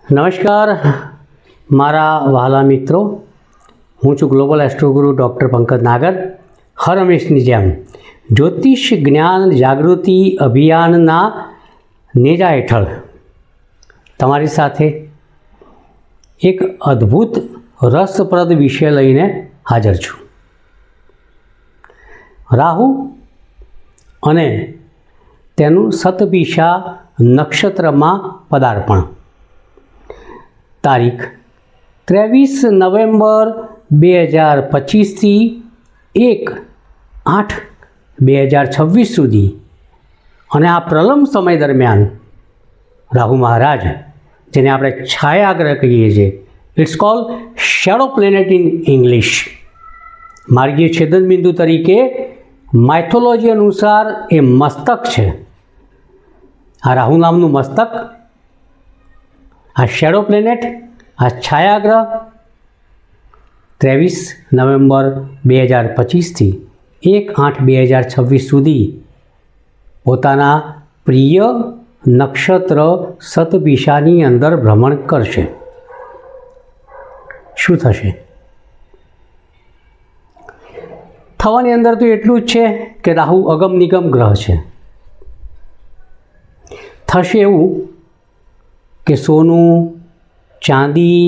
નમસ્કાર મારા વહાલા મિત્રો, હું છું ગ્લોબલ એસ્ટ્રોગુરુ ડૉક્ટર પંકજ નાગર. હર હંમેશની જેમ જ્યોતિષ જ્ઞાન જાગૃતિ અભિયાનના નેજા હેઠળ તમારી સાથે એક અદ્ભુત રસપ્રદ વિષય લઈને હાજર છું. રાહુ અને તેનું સતભિષા નક્ષત્રમાં પદાર્પણ તારીખ 23 નવેમ્બર 2025થી 1/8/2026 સુધી અને આ પ્રલંબ સમય દરમિયાન રાહુ મહારાજ, જેને આપણે છાયાગ્રહ કહીએ છીએ, it's call shadow planet in English, માર્ગીય છેદન બિંદુ તરીકે માઇથોલોજી અનુસાર એ મસ્તક છે. આ રાહુ નામનું મસ્તક, આ શેડો પ્લેનેટ, આ છાયાગ્રહ 23 નવેમ્બર 2025થી 1/8/2026 સુધી પોતાના પ્રિય નક્ષત્ર સતભિષાની અંદર ભ્રમણ કરશે. શું થશે? થવાની અંદર તો એટલું જ છે કે રાહુ અગમ નિગમ ગ્રહ છે. થશે એવું કે સોનું, ચાંદી,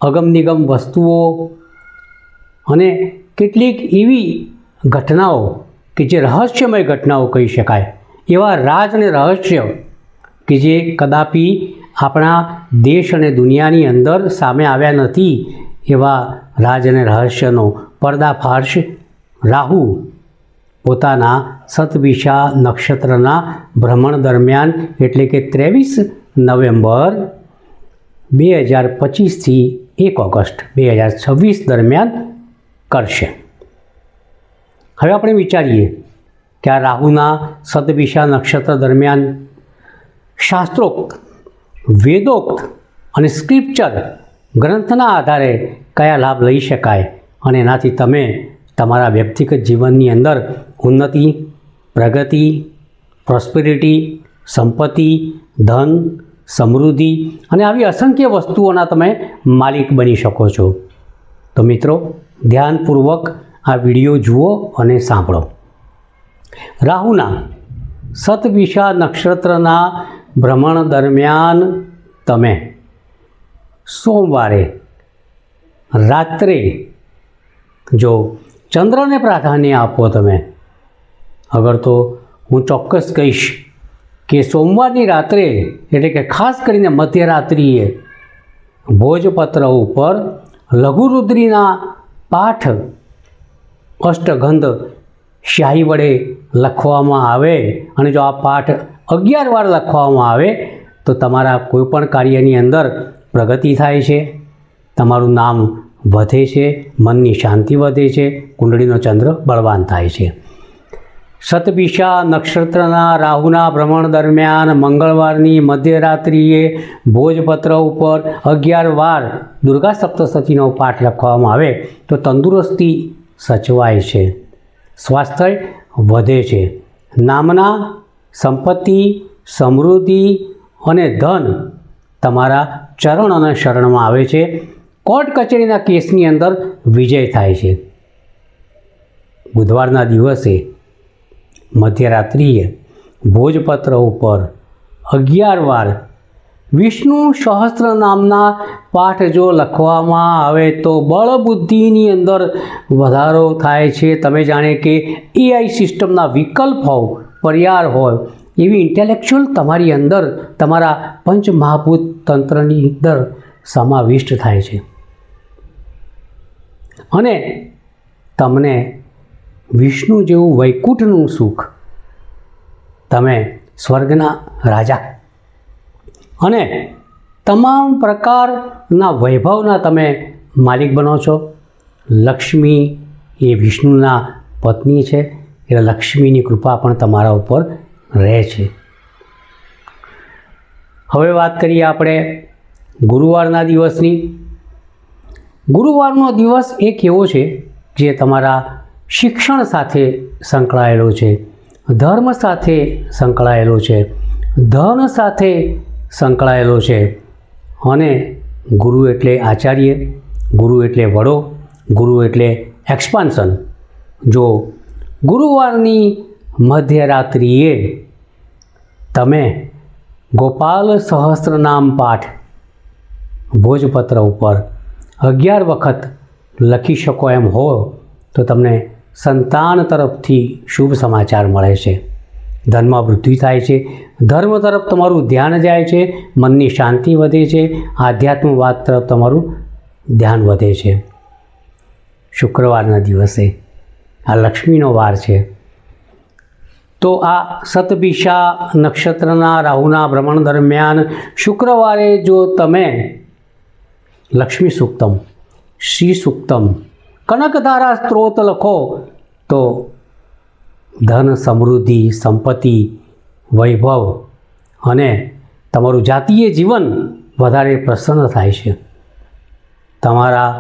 અગમ નિગમ વસ્તુઓ અને કેટલીક એવી ઘટનાઓ કે જે રહસ્યમય ઘટનાઓ કહી શકાય, એવા રાજ અને રહસ્ય કે જે કદાપી આપણા દેશ અને દુનિયાની અંદર સામે આવ્યા નથી, એવા રાજ અને રહસ્યનો પર્દાફાશ રાહુ પોતાના સતભિષા નક્ષત્રના ભ્રમણ દરમિયાન, એટલે કે 23 નવેમ્બર 2025થી 1 ઓગસ્ટ 2026 દરમિયાન કરશે. હવે આપણે વિચારીએ કે આ રાહુના સતભિષા નક્ષત્ર દરમિયાન શાસ્ત્રોક્ત, વેદોક્ત અને સ્ક્રિપ્ચર ગ્રંથના આધારે કયા લાભ લઈ શકાય અને એનાથી તમે તમારા વ્યક્તિગત જીવનની અંદર ઉન્નતિ, પ્રગતિ, પ્રોસ્પેરિટી, સંપત્તિ, ધન, સમૃદ્ધિ અને આવી અસંખ્ય વસ્તુઓના તમે માલિક બની શકો છો. તો મિત્રો, ધ્યાનપૂર્વક આ વિડીયો જુઓ અને સાંભળો. રાહુના સતભિષા નક્ષત્રના ભ્રમણ દરમિયાન તમે સોમવારે રાત્રે જો ચંદ્રને પ્રાધાન્ય આપો, તમે અગર તો હું ચોક્કસ કહીશ કે સોમવારની રાત્રે, એટલે કે ખાસ કરીને મધ્યરાત્રિએ ભોજપત્ર ઉપર લઘુરુદ્રીના પાઠ અષ્ટગંધ શાહી વડે લખવામાં આવે અને જો આ પાઠ 11 વાર લખવામાં આવે તો તમારા કોઈપણ કાર્યની અંદર પ્રગતિ થાય છે, તમારું નામ વધે છે, મનની શાંતિ વધે છે, કુંડળીનો ચંદ્ર બળવાન થાય છે. સતભિષા નક્ષત્રના રાહુના ભ્રમણ દરમિયાન મંગળવારની મધ્યરાત્રિએ ભોજપત્ર ઉપર 11 વાર દુર્ગા સપ્તશતીનો પાઠ લખવામાં આવે તો તંદુરસ્તી સચવાય છે, સ્વાસ્થ્ય વધે છે, નામના, સંપત્તિ, સમૃદ્ધિ અને ધન તમારા ચરણ અને શરણમાં આવે છે. કોર્ટ કચેરીના કેસની અંદર વિજય થાય છે. બુધવારના દિવસે મધ્યરાત્રિએ ભોજપત્ર ઉપર 11 વાર વિષ્ણુ સહસ્ત્ર નામના પાઠ જો લખવામાં આવે તો બળ બુદ્ધિની અંદર વધારો થાય છે. તમે જાણે કે AI સિસ્ટમના વિકલ્પ હોવ, પર્યાર હોય એવી ઇન્ટેલેક્ચ્યુઅલ તમારી અંદર, તમારા પંચમહાભૂત તંત્રની અંદર સમાવિષ્ટ થાય છે અને તમને વિષ્ણુ જેવું વૈકુંઠનું સુખ, તમે સ્વર્ગના રાજા અને તમામ પ્રકારના વૈભવના તમે માલિક બનો છો. લક્ષ્મી એ વિષ્ણુના પત્ની છે, એટલે લક્ષ્મીની કૃપા પણ તમારા ઉપર રહે છે. હવે વાત કરીએ આપણે ગુરુવારના દિવસની. ગુરુવારનો દિવસ એક એવો છે જે તમારા શિક્ષણ સાથે સંકળાયેલો છે, ધર્મ સાથે સંકળાયેલો છે, ધન સાથે સંકળાયેલો છે અને ગુરુ એટલે આચાર્ય, ગુરુ એટલે વડો, ગુરુ એટલે એક્સપાન્શન. જો ગુરુવારની મધ્યરાત્રિએ તમે ગોપાલ સહસ્ત્રનામ પાઠ ભોજપત્ર ઉપર 11 વખત લખી શકો એમ હો તો તમને સંતાન તરફથી શુભ સમાચાર મળે છે, ધનમાં વૃદ્ધિ થાય છે, ધર્મ તરફ તમારું ધ્યાન જાય છે, મનની શાંતિ વધે છે, આધ્યાત્મવાદ તરફ તમારું ધ્યાન વધે છે. શુક્રવારના દિવસે આ લક્ષ્મીનો વાર છે, તો આ શતભિષા નક્ષત્રના રાહુના ભ્રમણ દરમિયાન શુક્રવારે જો તમે લક્ષ્મી સૂક્તમ, શ્રી સૂક્તમ, કનકધારા સ્ત્રોત લખો તો ધન, સમૃદ્ધિ, સંપત્તિ, વૈભવ અને તમારું જાતીય જીવન વધારે પ્રસન્ન થાય છે. તમારા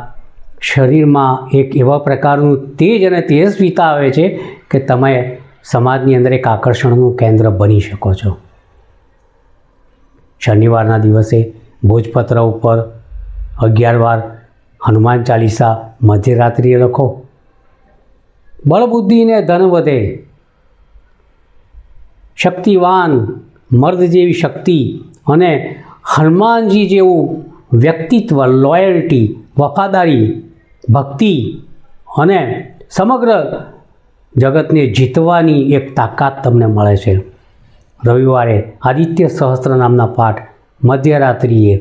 શરીરમાં એક એવા પ્રકારનું તેજ અને તેજસ્વીતા આવે છે કે તમે સમાજની અંદર એક આકર્ષણનું કેન્દ્ર બની શકો છો. શનિવારના દિવસે ભોજપત્ર ઉપર 11 વાર હનુમાન ચાલીસા મધ્યરાત્રિએ લખો. બળબુદ્ધિ ને ધન વધે, શક્તિવાન મર્દ જેવી શક્તિ અને હનુમાનજી જેવું વ્યક્તિત્વ, લોયલ્ટી, વફાદારી, ભક્તિ અને સમગ્ર જગતને જીતવાની એક તાકાત તમને મળે છે. રવિવારે આદિત્ય સહસ્ત્ર નામના પાઠ મધ્યરાત્રિએ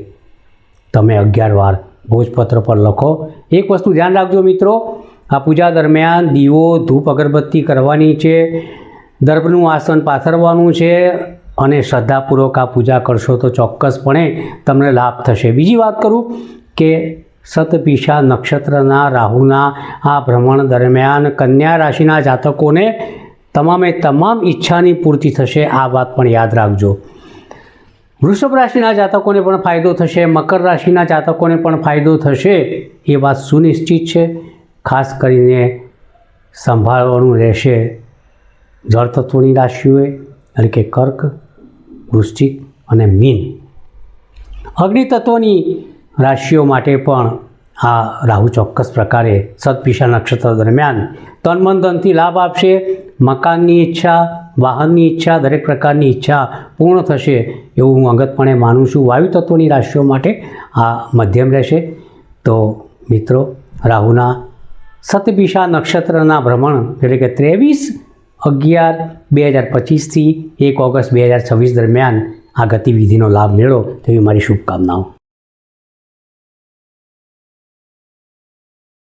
તમે 11 વાર ભોજપત્ર પર લખો. એક વસ્તુ ધ્યાન રાખજો મિત્રો, આ પૂજા દરમિયાન દીવો, ધૂપ, અગરબત્તી કરવાની છે, દર્ભનું આસન પાથરવાનું છે અને શ્રદ્ધાપૂર્વક આ પૂજા કરશો તો ચોક્કસપણે તમને લાભ થશે. બીજી વાત કરું કે શતભિષા નક્ષત્રના રાહુના આ ભ્રમણ દરમિયાન કન્યા રાશિના જાતકોને તમામે તમામ ઈચ્છાની પૂર્તિ થશે, આ વાત પણ યાદ રાખજો. વૃષભ રાશિના જાતકોને પણ ફાયદો થશે, મકર રાશિના જાતકોને પણ ફાયદો થશે, એ વાત સુનિશ્ચિત છે. ખાસ કરીને સંભાળવાનું રહેશે જળ તત્વની રાશિઓએ, એટલે કે કર્ક, વૃશ્ચિક અને મીન. અગ્નિ તત્વની રાશિઓ માટે પણ આ રાહુ ચોક્કસ પ્રકારે શતભિષા નક્ષત્ર દરમિયાન તન મન ધનથી લાભ આપશે. મકાનની ઈચ્છા, વાહનની ઈચ્છા, દરેક પ્રકારની ઈચ્છા પૂર્ણ થશે એવું હું અંગતપણે માનું છું. વાયુ તત્વની રાશિઓ માટે આ મધ્યમ રહેશે. તો મિત્રો, રાહુના શતભિષા નક્ષત્રના ભ્રમણ એટલે કે 23/11/2025 થી 1 ઓગસ્ટ 2026 દરમિયાન આ ગતિવિધિનો લાભ મેળવો તેવી મારી શુભકામનાઓ.